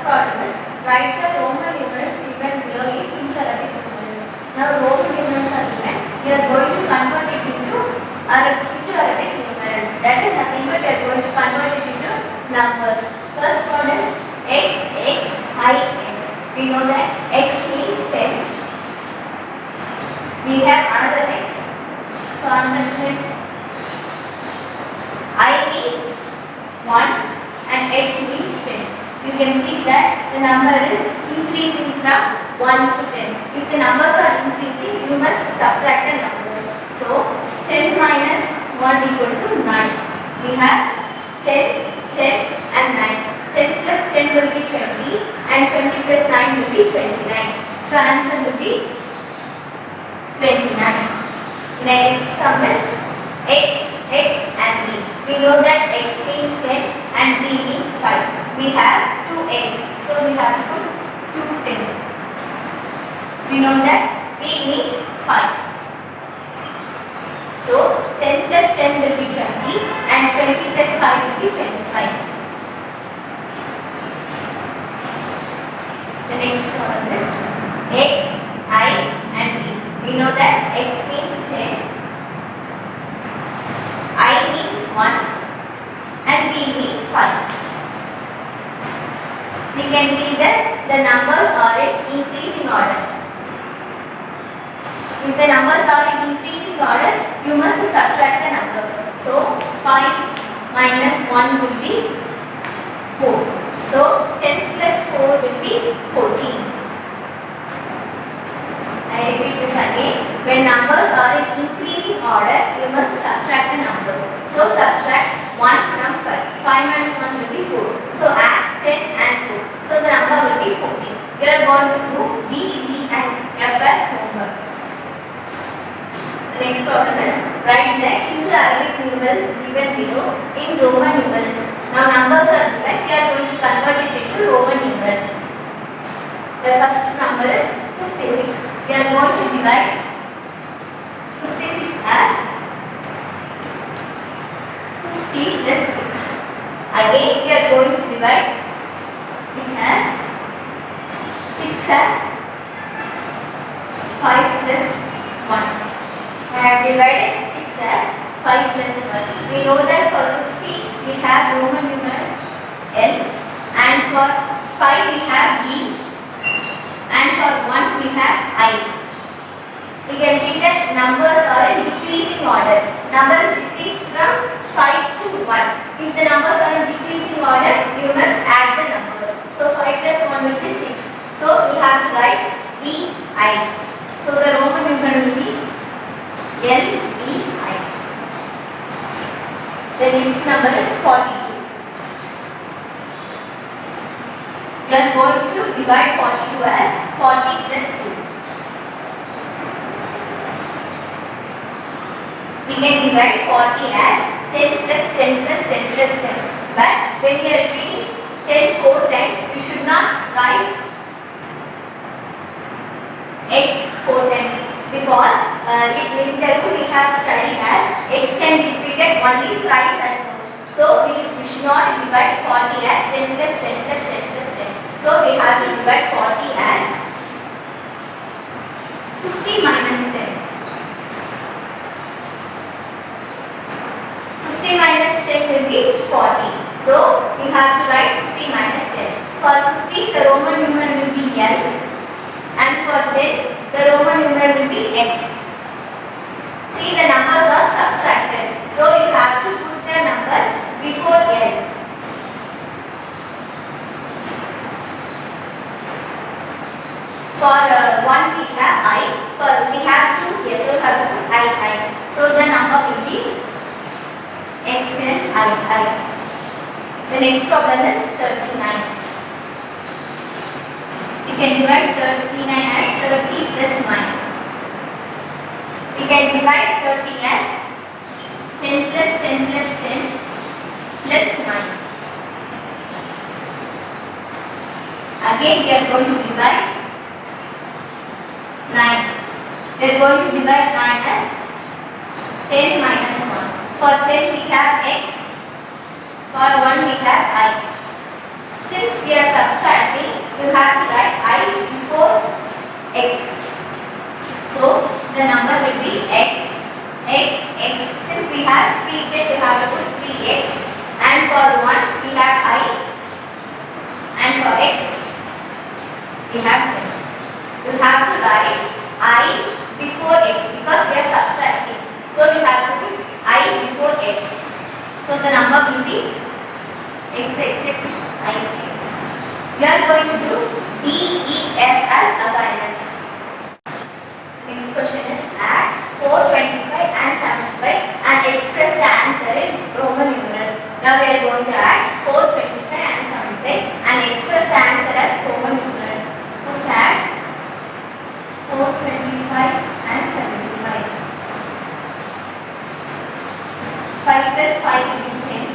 problem is write the Roman numerals given below it into Arabic numerals. Now Roman numerals are given. You are going to convert it into Arabic numerals. That is nothing but you are going to convert it into numbers. First one is x, x, I, x. We know that x means 10. We have another x. So another 10. I means 1 and x means 10. You can see that the number is increasing from 1 to 10. If the numbers are increasing, you must subtract the numbers. So 10 minus 1 equal to 9. We have 10, 10 and 9. 10 plus 10 will be 20 and 20 plus 9 will be 29. So answer will be 29. Next sum is x, x and b. We know that x means 10 and b means 5. We have 2x. So we have to put 2 10. We know that b means 5. So 10 plus 10 will be 20 and 20 plus 5 will be 25. The next problem is x, I and b. We know that x means 10, I means 1 and b means 5. We can see that the numbers are in increasing order. If the numbers are in increasing order, you must subtract the numbers. So 5 minus 1 will be 4. So 10 plus 4 will be 14. I repeat this again. When numbers are in increasing order, you must subtract the numbers. So subtract 1 from 5. 5 minus 1 will be 4. So add 10 and 4. So the number will be 14. We are going to do B, D and F as homework. The next problem is write the into Arabic numerals given below in Roman numerals. Now numbers are given. We are going to convert it into Roman numerals. The first number is 56. We are going to divide 56 as 50 plus 6. Again we are going to divide it as 6 as 5 plus 1. I have divided 6 as 5 plus 1. We know that for 50 we have Roman numeral L and for 5 we have B and for 1 we have I. We can see that numbers are in decreasing order. Number is decreased from 5 to 1. If the numbers are in decreasing order, you must add the numbers. So 5 plus 1 will be 6. So we have to write B I. So the Roman numeral will be L B I. The next number is 42. We are going to divide 42 as 40 plus 2. We can divide 40 as 10 plus 10 plus 10 plus 10. But when we are repeating 10 4 times, we should not write x 4 times because in the rule we have studied as x can be repeated only thrice at most. So we should not divide 40 as 10 plus 10 plus 10 plus 10. So we have to divide 40 as 50 minus 10. 50 minus 10 will be 40. So we have to write 50 minus 10. For 50 the Roman numeral will be L and for 10 the Roman numeral will be X. See, the numbers are subtracted. So you have to put the number before L. For 1 we have I, we have 2 here, so you have to put I. So the number will be X and I. The next problem is 39. We can divide 39 as 30 plus 9. We can divide 30 as 10 plus 10 plus 10 plus 9. Again we are going to divide 9. We are going to divide 9 as 10 minus 1. For 10 we have x, for 1 we have I. since we are subtracting, you have to write I before x. So the number will be x. Since we have 3 digits, you have to put 3x, and for 1 we have I, and for x we have 10. You have to write I before x because we are subtracting. So you have to put I before x. So the number will be x. We are going to do D, E, F as assignments. Next question is add 425 and 75 and express the answer in Roman numerals. Now we are going to add 425 and 75 and express the answer as Roman numerals. First add 425 and 75. 5 plus 5 will be 10.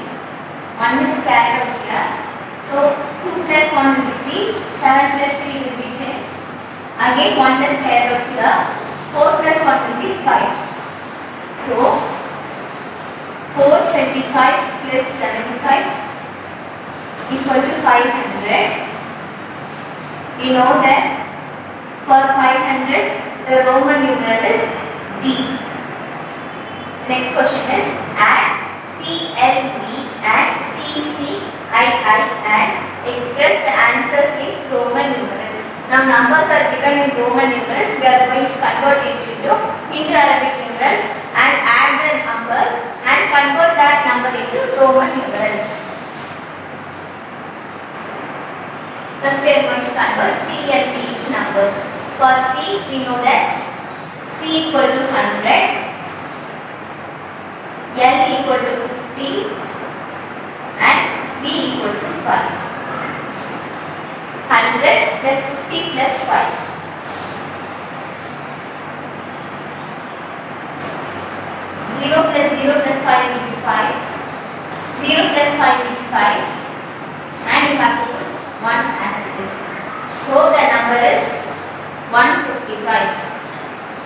1 is carried out here. So 2 plus 1 will be 7 plus 3 will be 10. Again 1 is carried out here. 4 plus 1 will be 5. So 425 plus 75 equal to 500. We know that for 500 the Roman numeral is D. Next question is add CLV and CCII and express the answers in Roman numerals. Now numbers are given in Roman numerals. We are going to convert it into Indo-Arabic numerals and add the numbers and convert that number into Roman numerals. Thus we are going to convert CLV into numbers. For C we know that C equal to 100, L equal to 50 and B equal to 5. 100 plus 50 plus 5. 0 plus 0 plus 5 will be 5. 0 plus 5 will be 5. And you have to put 1 as it is. So the number is 155.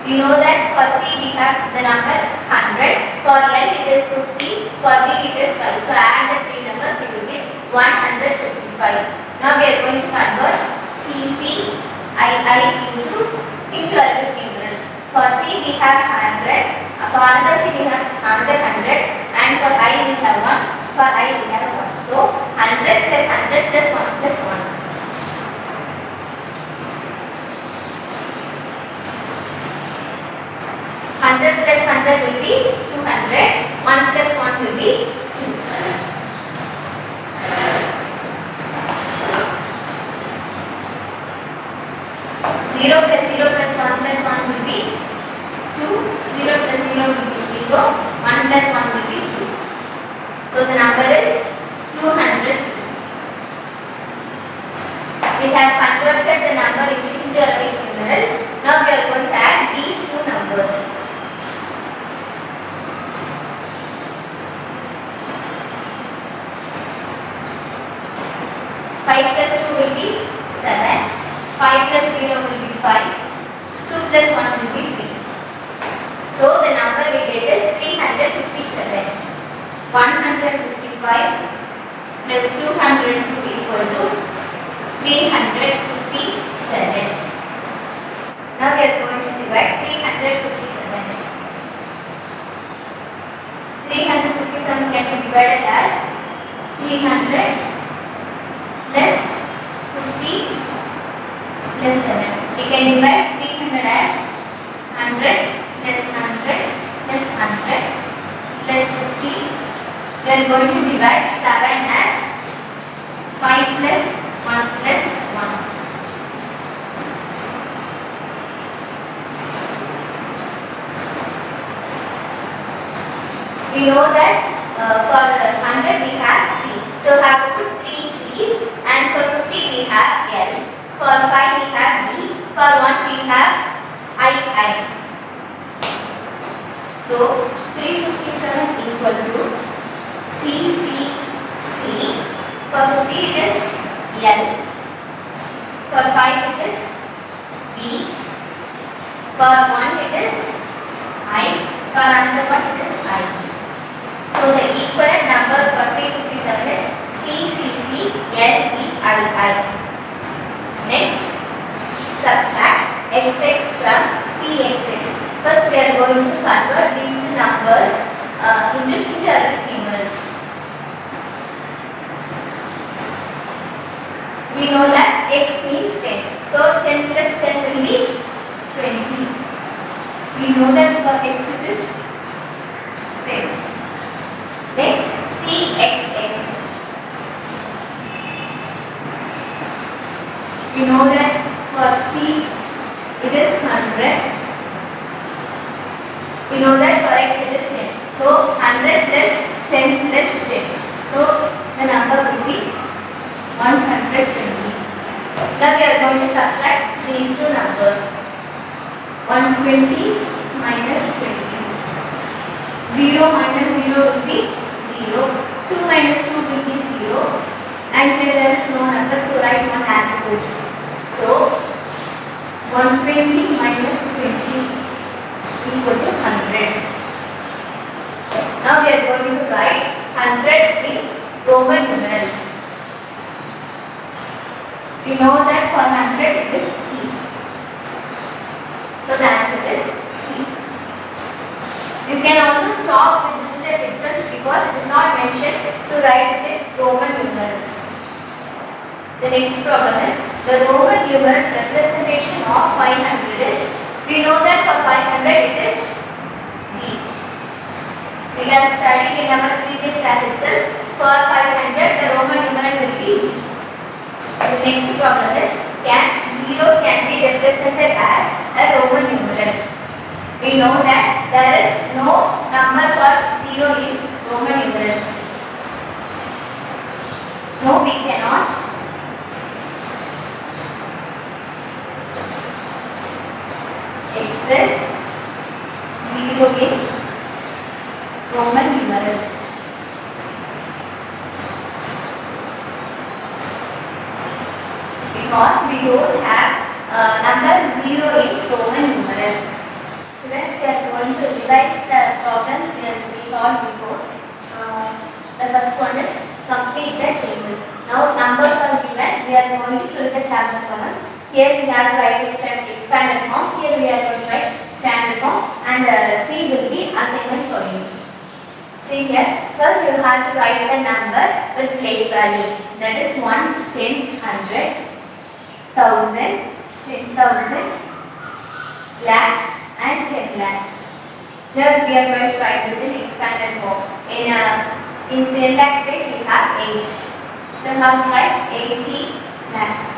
You know that for C we have the number 100, for L it is 50, for B it is 5. So add the three numbers, you will get 155. Now we are going to convert CCII into Arabic numerals. For C we have 100, for another C we have another 100, and for I we have 1, for I we have 1. So 100 plus 100 plus 1 plus 1. 100 plus 100 will be 200. 1 plus 1 will be 2. 0 plus 0 plus 1 plus 1 will be 2. 0 plus 0 will be 0. 1 plus 1 will be 2. So the number is 200. We have converted the number into Indo-Arabic numerals. Now we are going to add these two numbers. 5 plus 2 will be 7. 5 plus 0 will be 5. 2 plus 1 will be 3. So the number we get is 357. 155 plus 202 equal to 357. Now we are going to divide 357. 357 can be divided as 300 plus 50 plus 7. We can divide 300 as 100 plus 100 plus 100 plus 50. We are going to divide 7 as 5 plus 1 plus 1. We know that for 100 we have C. So we have to put 3 C's, and for 50 we have L. For 5 we have B. For 1 we have I. So 357 equal to C. For 50 it is L. For 5 it is B. For 1 it is I. For another one it is I. So the equivalent number for 357 is C, L, B, I. subtract xx from cxx. First we are going to convert these two numbers into integral numerals. We know that x means 10. So 10 plus 10 will be 20. We know that for x it is 10. Next, cxx. We know that for c it is 100. We know that for x it is 10. So 100 plus 10 plus 10. So the number will be 120. Now we are going to subtract these two numbers. 120 minus 20. 0 minus 0 will be 0. 2 minus 2 will be 0. And here there is no number, so write one as it is. So 120 minus 20 equal to 100. Now we are going to write 100 in Roman numerals. We know that for 100 it is C. So the answer is C. You can also stop with this step itself because it is not mentioned to write it in Roman numerals. The next problem is the Roman numeral representation of 500 is. We know that for 500 it is D. We can study in our previous class itself. For 500 the Roman numeral will be D. The next problem is can 0 can be represented as a Roman numeral. We know that there is no number for 0 in Roman numerals. No, we cannot express 0 in Roman numeral. Because we don't have number 0 in Roman numeral. Students, we are going to revise the problems we solved before. The first one is complete the table. Now numbers are given. We are going to fill the table column. Here we have to write expanded form. Here we are going to write standard form. And C will be assignment for you. See here. First you have to write the number with place value. That is ones, tens, 100. 1000, 10,000, lakh and 10 lakh. Here we are going to write this in expanded form. In 10 lakh space we have 8. So how to write 80 lakhs.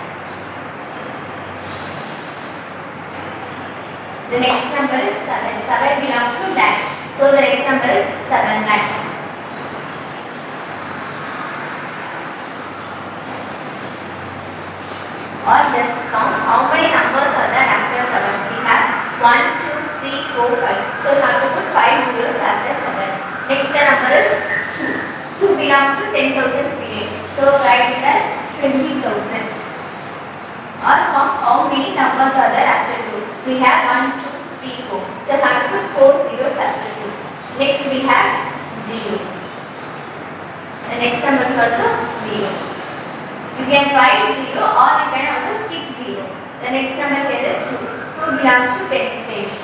The next number is 7. 7 belongs to lakhs. So the next number is 7 lakhs. Or just count how many numbers are there after 7. We have 1, 2, 3, 4, 5. So we have to put 5 zeros after 7. Next the number is 2. 2 belongs to 10,000 period. So write it as 20,000. Or how many numbers are there after 2? We have 1, 2, 3, 4. So we have to put 4 zeros after 2. Next we have 0. The next number is also 0. You can write 0 or you can also skip 0. The next number here is 2. 2 belongs to 10 space.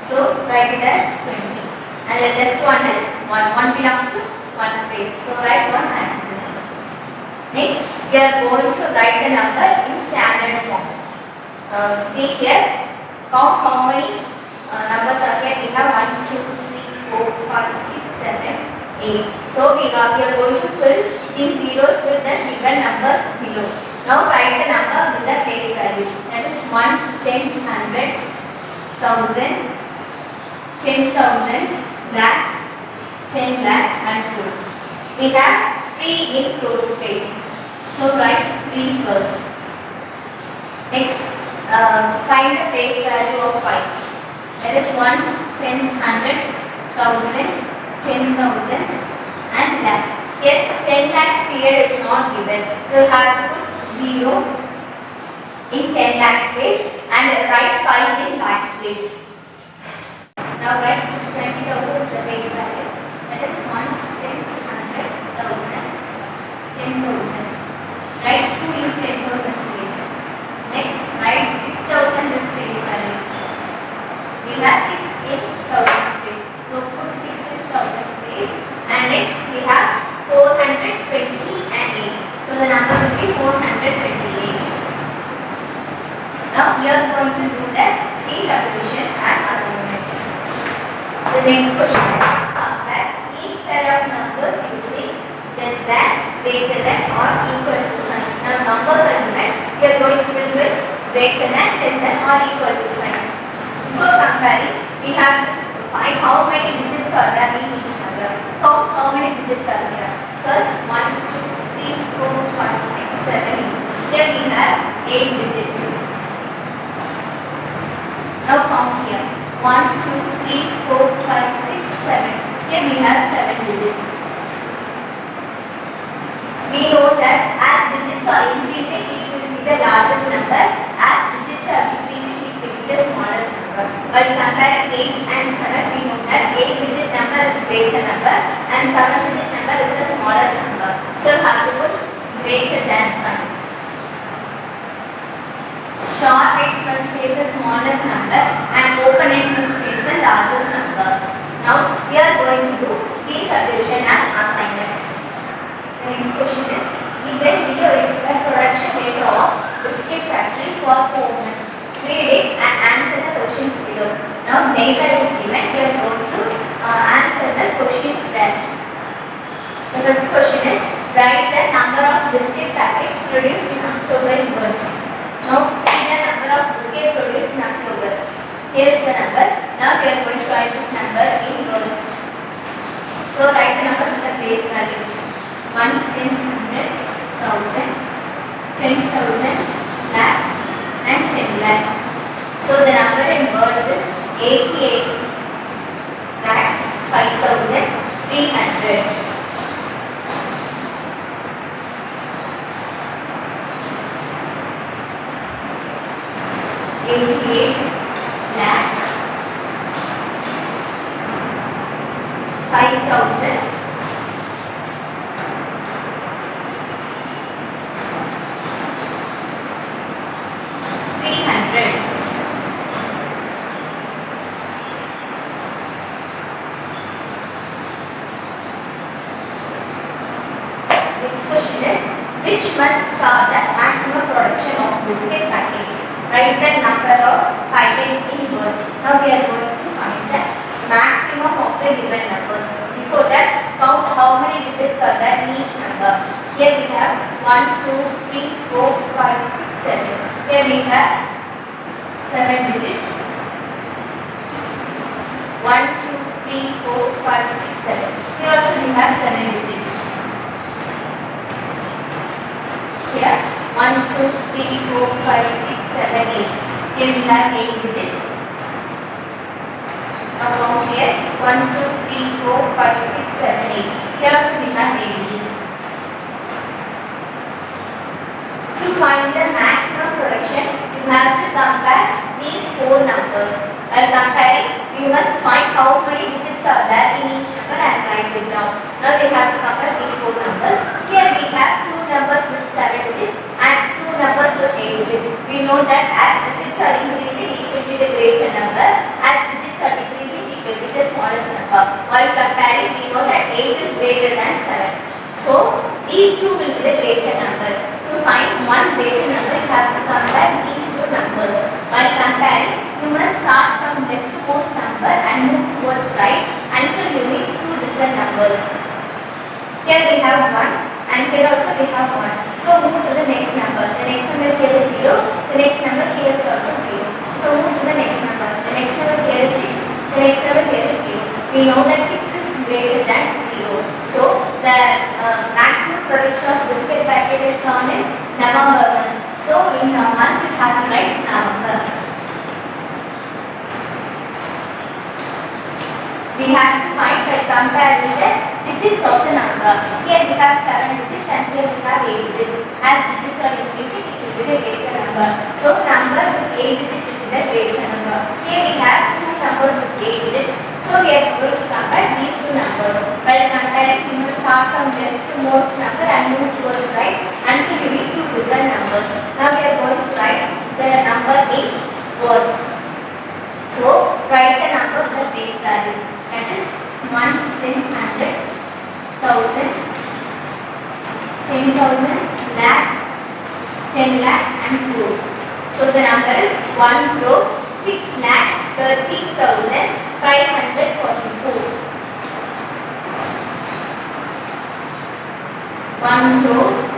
So write it as 20. And the left one is 1. 1 belongs to 1 space. So write 1 as it is. Next we are going to write the number in standard form. See here. Count how many numbers are here. We have 1, 2, 3, 4, 5, 6, 7, 8. So we are going to fill these zeros with the given numbers below. Now write the number with the place value. That is ones, tens, hundreds, 1000, 10,000, lakh, 10 lakh and 2. We have 3 in closed space. So write 3 first. Next, find the place value of 5. That is ones, tens, 100, 1000, 10,000 and lakh. Here 10 lakhs period is not given. So you have to put 0 in 10 lakhs place and write 5 in lakhs place. Now write 20,000 the base value. That is 1, 10, 100,000, 10,000. Write 2 in 10,000 place. Next write 6 Now we are going to do the C subdivision as assignment. The next question is compare each pair of numbers using less than, greater than or equal to sign. Now numbers are given. We are going to fill with greater than, less than or equal to sign. Before comparing, we have to find how many digits are there in each number. How many digits are there? First 1, 2, 3, 4, 5, 6, 7. Here we have 8 digits. Now count here. 1, 2, 3, 4, 5, 6, 7. Here we have 7 digits. We know that as digits are increasing, it will be the largest number. As digits are decreasing, it will be the smallest number. While comparing 8 and 7, we know that 8-digit number is greater number and 7-digit number is the smallest number. So you have to put greater than sign. Short edge must face the smallest number and open edge must face the largest number. Now we are going to do D subdivision as assignment. The next question is, given below is the production data of biscuit factory for 4 months. Read it and answer the questions below. Now data is given. We are going to answer the questions there. The first question is, write the number of biscuit packets produced in October in words. Now see the number of biscuit produced in October. Here is the number. Now we are going to write this number in words. So write the number with the base value. 1, 10, 100, 1000, 10,000, lakh and 10 lakh. So the number in words is 88 lakhs 5,300. 88 lakhs 5,300. Next question is, which month saw the maximum production of biscuit packets? Write the number of packets in words. Now we are going to find the maximum of the given numbers. Before that, count how many digits are there in each number. Here we have 1, 2, 3, 4, 5, 6, 7. Here we have 7 digits. 1, 2, 3, 4, 5, 6, 7. Here also we have 7 digits. Here 1, 2, 3, 4, 5, 6, 7, 8. Here we have 8 digits. Now count here 1, 2, 3, 4, 5, 6, 7, 8. Here also we have 8 digits. To find the maximum production, you have to compare these 4 numbers. While comparing, you must find how many digits are there in each number and write it down. Now we have to compare these 4 numbers. Here we have 2 numbers with 7 digits and 2 numbers with 8 digits. We know that as digits are increasing, it will be the greater number. As digits are decreasing, it will be the smallest number. While comparing, we know that 8 is greater than 7. So these 2 will be the greater number. To find one greater number, you have to compare these 2 numbers. While comparing, you must start from leftmost number and move towards right until you meet 2 different numbers. Here we have 1 and here also we have 1. So move to the next number. The next number here is 0. The next number here is also 0. So move to the next number. The next number here is 6. The next number here is 0. We know that 6 is greater than 0. So the maximum production of biscuit packet is found in November 1. So in a month we have to write November. We have to find by comparing the digits of the number. Here we have 7 digits and here we have 8 digits. As digits are increasing, it will be the greater number. So number with 8 digits will be the greater number. Here we have 2 numbers with 8 digits. So we are going to compare these 2 numbers. While comparing, we must start from left to most number and move towards right until you reach 2 different numbers. Now we are going to write the number in words. So write the number with the base value. That is 1, 10, 100, 1000, 10,000, lakh, 10 lakh and crore. So the number is 1,6,13,544. 1,13,544.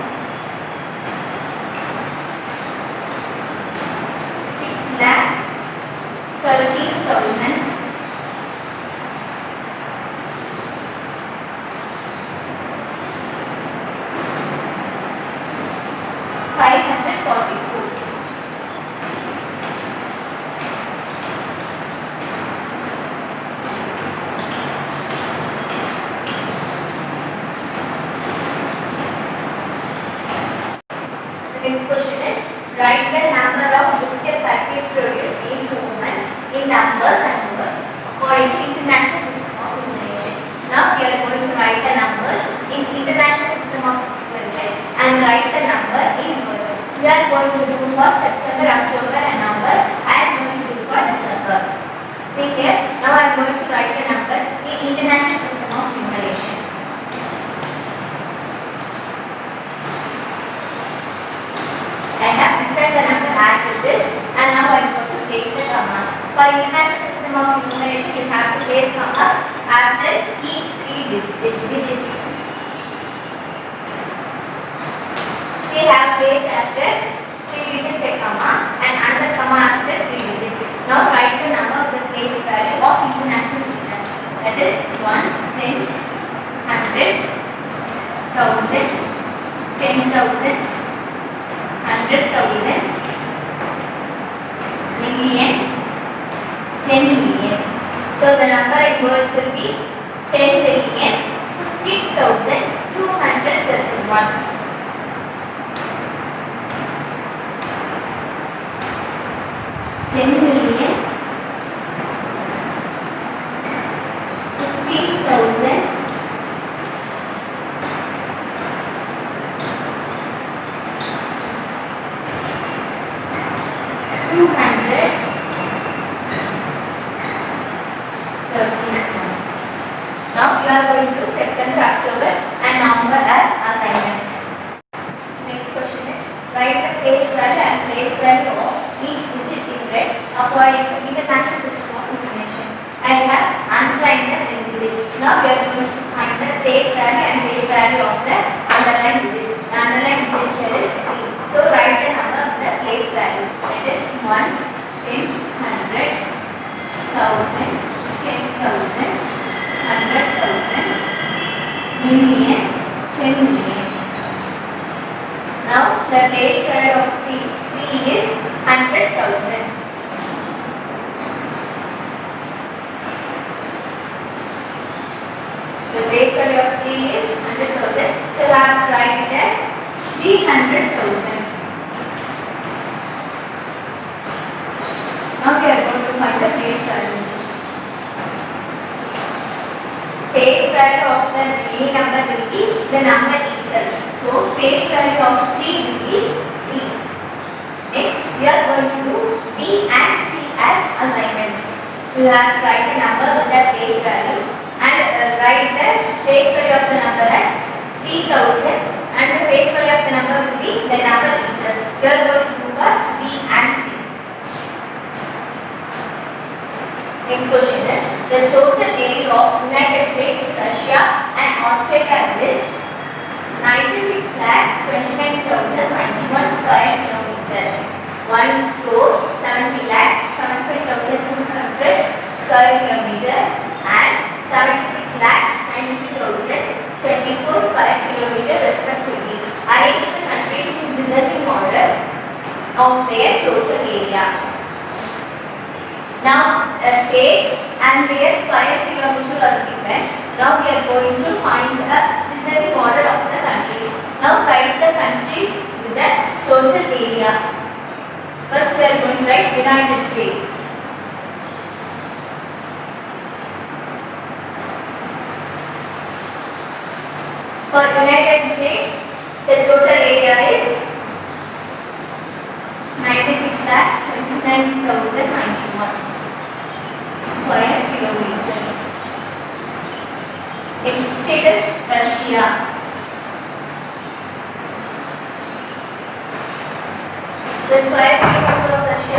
Next question is, write the number of biscuit packets produced in 2 months in numbers and words according to International System of Numeration. Now we are going to write the numbers in International System of Numeration and write the number in words. We are going to do for September, October and November. I am going to do for December. See here, now I am going to write the number in International System of Numeration. I have written the number as it is, and now I am going to place the commas. For International System of Numeration, you have to place commas after each 3 digits. We have placed after 3 digits a comma and another comma after 3 digits. Now write the number of the place value of International System. That is ones, tens, hundreds, thousand, 10,000. 100,000, million, 10 million. So the number in words will be 10,50,231. 10,50,231. 231. Now we are going to September, October and November as assignments. Next question is, write the face value and place value of each digit in red according to International System of Numeration. I have underlined the red digit. Now we are going to find the face value and face value of the underlined digit. The underlined digit here is 3. So write the number of the place value. That is ones, tens, 100, 1,000, 10,000, 100,000, million, 10 million. Now the place value of 3 is 100,000. The place value of 3 is 100,000. So you have to write it as 300,000. Now we are going to find the place value. Face value of the any number will be the number itself. So face value of 3 will be 3. Next we are going to do B and C as assignments. We have to write the number with the place value and write the face value of the number as 3,000 and the face value of the number will be the number itself. We are going to do for B and C. Next question is, the total area of United States, Russia and Australia is 96,29,091 square kilometer. 1,70,75,200 square kilometer and 76,92,024 square kilometer respectively. Arrange the countries in descending order of their total area. Now states and their square kilometer are given. Now we are going to find the descending order of the countries. Now write the countries with the total area. First we are going to write United States. For United States, the total area is 96,29,091 square kilometer. Next state is Russia. The square kilometer of Russia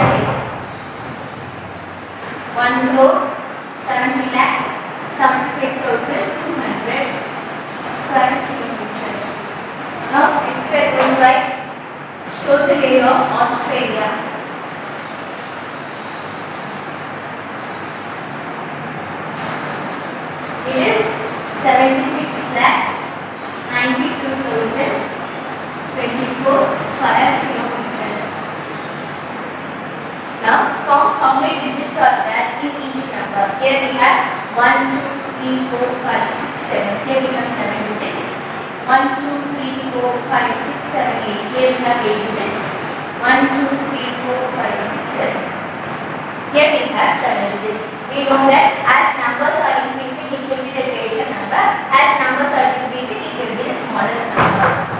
Now count how many digits are there in each number. Here we have 1, 2, 3, 4, 5, 6, 7. Here we have 7 digits. 1, 2, 3, 4, 5, 6, 7, 8. Here we have 8 digits. 1, 2, 3, 4, 5, 6, 7. Here we have 7 digits. We know that as numbers are increasing, it will be the greater number. As numbers are decreasing, it will be the smallest number.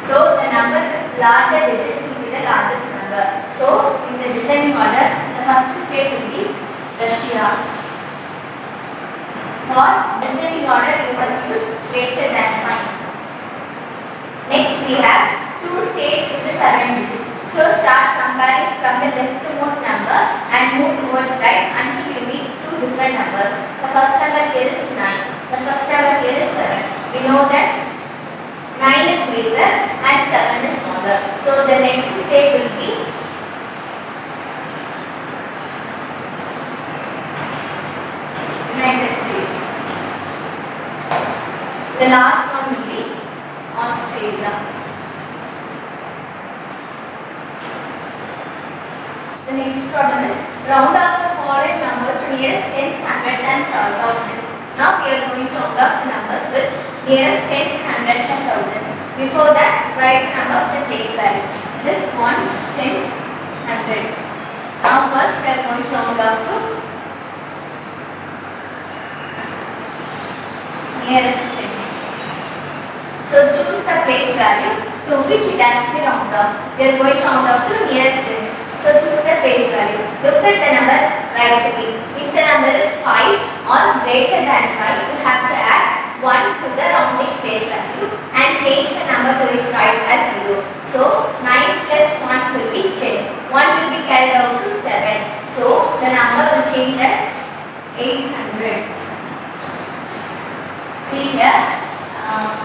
So the number with larger digits will be the largest number. So in the descending order, the first state will be Russia. For descending order, you must use greater than sign. Next we have two states with the 7 digits. So start comparing from the leftmost number and move towards right until you meet two different numbers. The first number here is 9. The first number here is 7. We know that 9 is greater and 7 is smaller. So the next state will be United States. The last one will be Australia. The next problem is round up the following numbers to nearest tens, hundreds and thousands. Now we are going to round up the numbers with nearest tens, hundreds and thousands. Before that, write the number of the place value. This ones, tens, 100. Now first we are going to round up to nearest tens. So choose the place value to which it has to be rounded off. We are going to round off to nearest tens. So choose the place value. Look at the number right away. If the number is 5 or greater than 5, you have to add 1 to the rounding place value and change the number to its right as 0. So 9 plus 1 will be 10. 1 will be carried out to 7. So the number will change as 800. See here,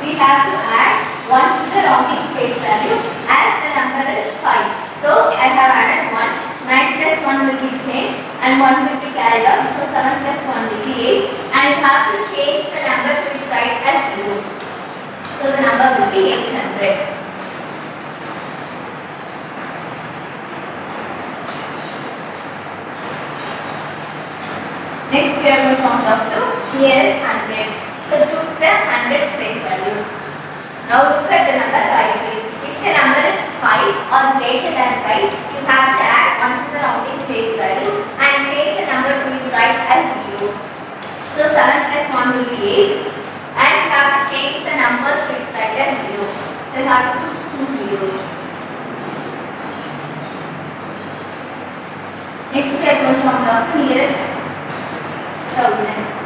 we have to add 1 to the rounding place value as the number is 5. So I have added 1. 9 plus 1 will be 10 and 1 will be carried out. So 7 plus 1 will be 8 and you have to change the number to its right as 0. So the number will be 800. Next we are going to round off to nearest hundreds. So choose the hundreds place value. Now look at the number right away. If the number is 5 or greater than 5, you have to add 1 to the rounding place value and change the number to its right as 0. So 7 plus 1 will be 8 and you have to change the numbers to its right as 0. So you have to put 2 zeros. Next we are going to round off to nearest 1000.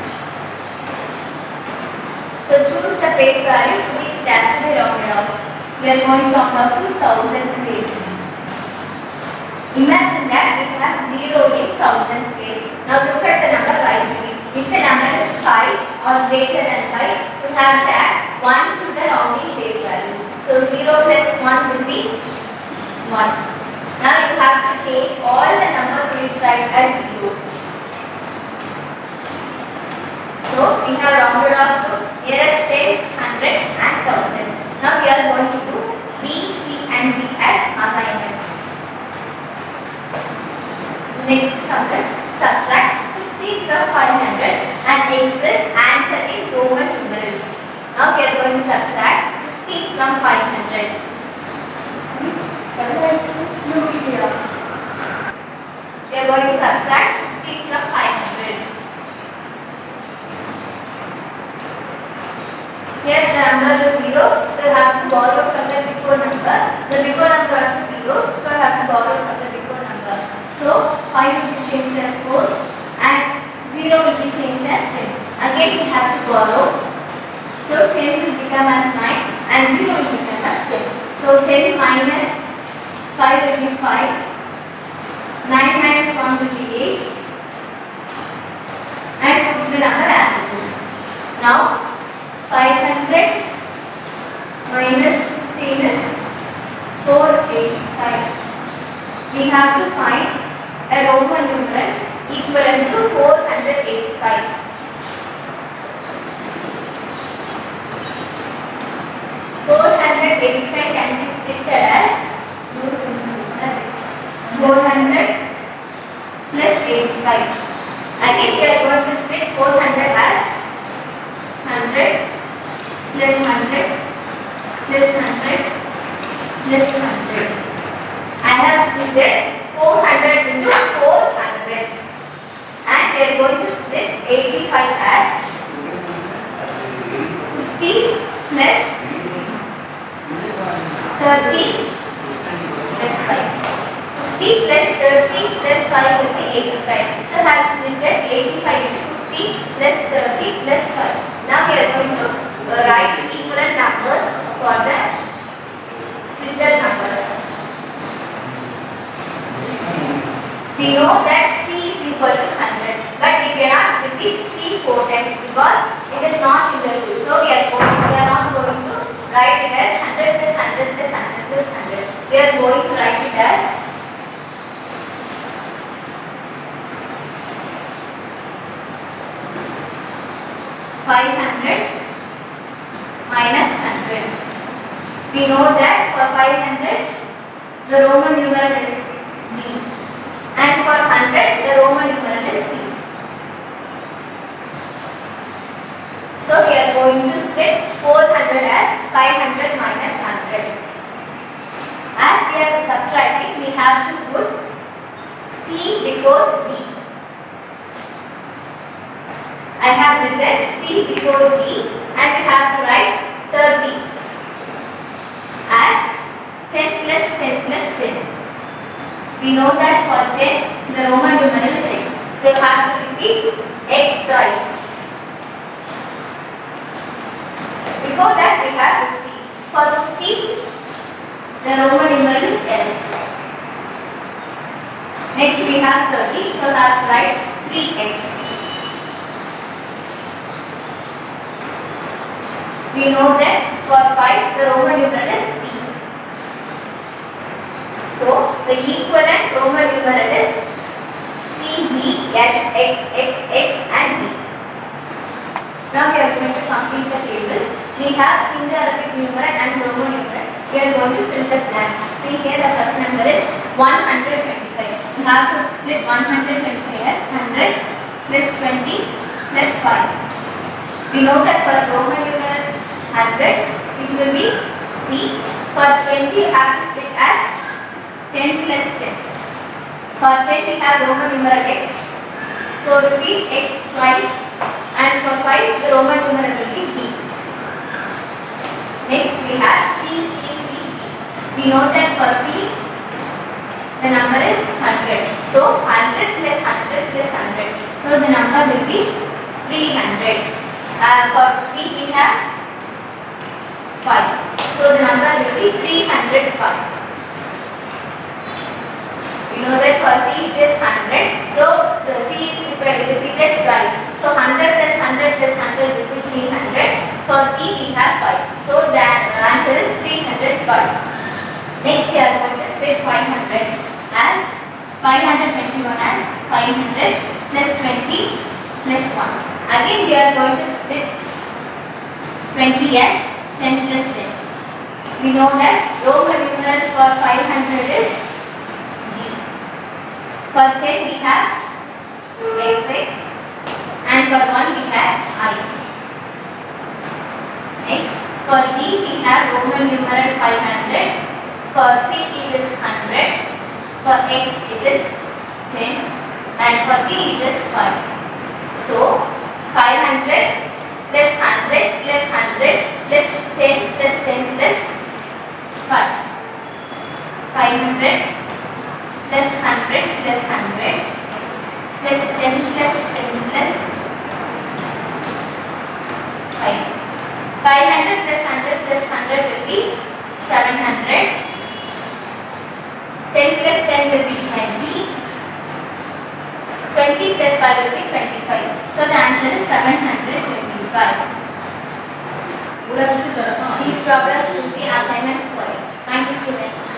So choose the place value to which it has to be rounded off. We are going to round off to thousands place. Imagine that we have 0 in thousands place. Now look at the number right away. If the number is 5 or greater than 5, you have to add 1 to the rounding place value. So 0 plus 1 will be 1. Now you have to change all the number to its right as 0. So we have rounded off to nearest tens, hundreds and thousands. Now we are going to do B, C and D as assignments. Next sum is subtract 50 from 500 and express answer in Roman numerals. Now we are going to subtract 50 from 500. We are going to subtract 50 from 500. Here the number is 0, so you have to borrow from the before number. The before number is 0, so you have to borrow from the before number. So 5 will be changed as 4 and 0 will be changed as 10. Again we have to borrow. So 10 will become as 9 and 0 will become as 10. So 10 minus 5 will be 5. 9 minus 1 will be 8. And put the number as it is. Now 500 minus 15 is 485. We have to find a Roman numeral equivalent to 485. 485 can be split as 400 plus 85. Again we are going to split 400 as 100 plus 100 plus 100 plus 100. I have split 400 into 4 hundreds, and we are going to split 85 as 50 plus 30 plus 5. 50 plus 30 plus 5 will be 85. So I have split 85 into 50 plus 30 plus 5. Now we are going to write equivalent numbers for the splitted numbers. We know that C is equal to 100, but we cannot repeat C 4 times because it is not in the rule. So we are not going to write it as 100 plus 100 plus 100 plus 100. We are going to write it as 500 minus 100. We know that for 500 the Roman numeral is D, and for 100 the Roman numeral is C. So we are going to split 400 as 500 minus 100. As we are subtracting, we have to put C before D. I have written C before D, and we have to write 30 as 10 plus 10 plus 10. We know that for 10 the Roman numeral is x. So you have to repeat x twice. Before that we have 50. For 50 the Roman numeral is L. Next we have 30. So I have to write 3x. We know that for 5 the Roman numeral is P. So the equivalent Roman numeral is C, D, L, X, X, X and D. Now we are going to complete the table. We have Indo-Arabic numeral and Roman numeral. We are going to fill the blanks. See here the first number is 125. You have to split 125 as 100 plus 20 plus 5. We know that for Roman numeral 100 it will be C. For 20 you have to split as 10 plus 10. For 10 we have Roman numeral x. So repeat x twice, and for 5 the Roman numeral will be b. Next we have C, C, C, B. We know that for C the number is 100. So 100 plus 100 plus 100. So the number will be 300. For B we have 5. So the number will be 305. We know that for C it is 100. So the C is repeated twice. So 100 plus 100 plus 100 will be 300. For E we have 5. So the answer is 305. Next we are going to split 500 as 521 as 500 plus 20 plus 1. Again we are going to split 20 as 10 plus 10. We know that Roman numeral for 500 is D. For 10 we have XX, and for 1 we have I. Next for D we have Roman numeral 500. For C it is 100. For X it is 10, and for B it is 5. So 500 plus 100 plus 100 plus 10 plus 10 plus 5. 500 plus 100 plus 100 plus 10 plus 10 plus 5. 500 plus 100 plus 100 will be 700. 10 plus 10 will be 20. 20 plus 5 will be 25. So the answer is 725. These problems will be assignments for you. Thank you, students.